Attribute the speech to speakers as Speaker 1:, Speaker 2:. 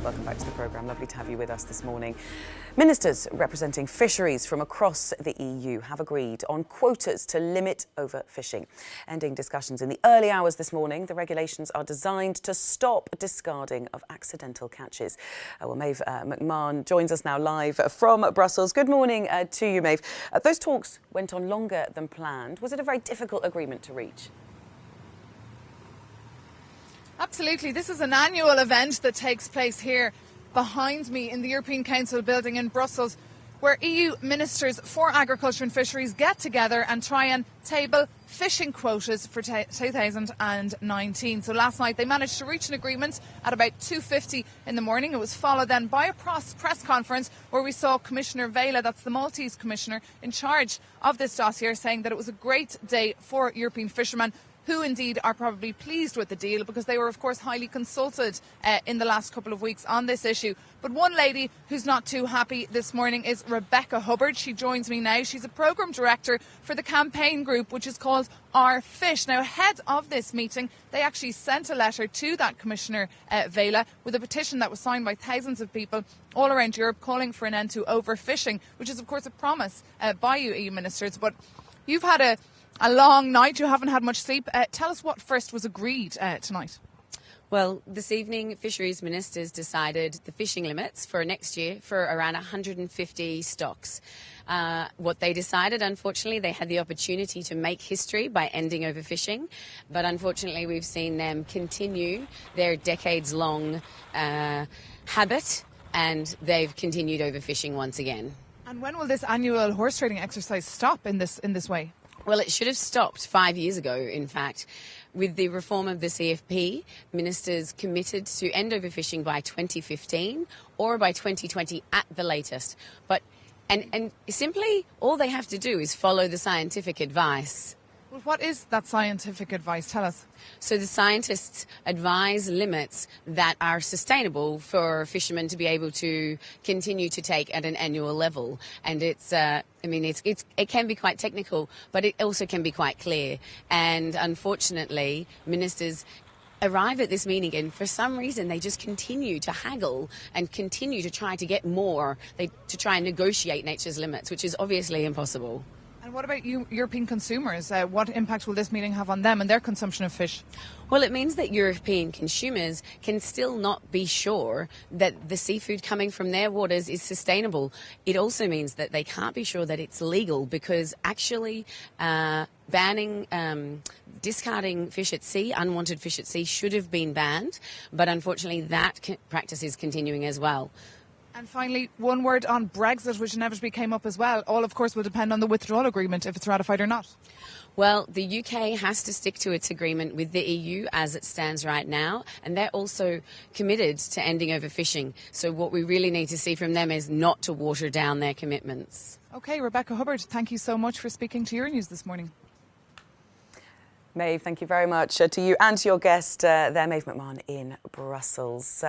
Speaker 1: Welcome back to the programme. Lovely to have you with us this morning. Ministers representing fisheries from across the EU have agreed on quotas to limit overfishing. Ending discussions in the early hours this morning, the regulations are designed to stop discarding of accidental catches. Méabh McMahon joins us now live from Brussels. Good morning to you, Méabh. Those talks went on longer than planned. Was it a very difficult agreement to reach?
Speaker 2: Absolutely. This is an annual event that takes place here behind me in the European Council building in Brussels, where EU ministers for agriculture and fisheries get together and try and table fishing quotas for 2019. So last night they managed to reach an agreement at about 2:50 in the morning. It was followed then by a press conference where we saw Commissioner Vella, that's the Maltese commissioner in charge of this dossier, saying that it was a great day for European fishermen, who indeed are probably pleased with the deal because they were, of course, highly consulted in the last couple of weeks on this issue. But one lady who's not too happy this morning is Rebecca Hubbard. She joins me now. She's a programme director for the campaign group, which is called Our Fish. Now, ahead of this meeting, they actually sent a letter to that Commissioner Vella with a petition that was signed by thousands of people all around Europe calling for an end to overfishing, which is, of course, a promise by you EU ministers. But you've had a long night. You haven't had much sleep. Tell us what first was agreed tonight.
Speaker 3: Well, this evening, fisheries ministers decided the fishing limits for next year for around 150 stocks. What they decided, unfortunately, they had the opportunity to make history by ending overfishing, but unfortunately we've seen them continue their decades-long habit, and they've continued overfishing once again.
Speaker 2: And when will this annual horse trading exercise stop in this way?
Speaker 3: Well, it should have stopped 5 years ago, in fact. With the reform of the CFP, ministers committed to end overfishing by 2015 or by 2020 at the latest. And simply all they have to do is follow the scientific advice.
Speaker 2: Well, what is that scientific advice? Tell us.
Speaker 3: So the scientists advise limits that are sustainable for fishermen to be able to continue to take at an annual level. And it can be quite technical, but it also can be quite clear. And unfortunately, ministers arrive at this meeting and for some reason they just continue to haggle and continue to try to get more, to try and negotiate nature's limits, which is obviously impossible.
Speaker 2: And what about European consumers? What impact will this meeting have on them and their consumption of fish?
Speaker 3: Well, it means that European consumers can still not be sure that the seafood coming from their waters is sustainable. It also means that they can't be sure that it's legal because actually banning discarding fish at sea, unwanted fish at sea, should have been banned. But unfortunately, that practice is continuing as well.
Speaker 2: And finally, one word on Brexit, which inevitably came up as well. All, of course, will depend on the withdrawal agreement, if it's ratified or not.
Speaker 3: Well, the UK has to stick to its agreement with the EU as it stands right now, and they're also committed to ending overfishing. So what we really need to see from them is not to water down their commitments.
Speaker 2: OK, Rebecca Hubbard, thank you so much for speaking to Euronews this morning.
Speaker 1: Méabh, thank you very much to you and to your guest there, Méabh McMahon in Brussels.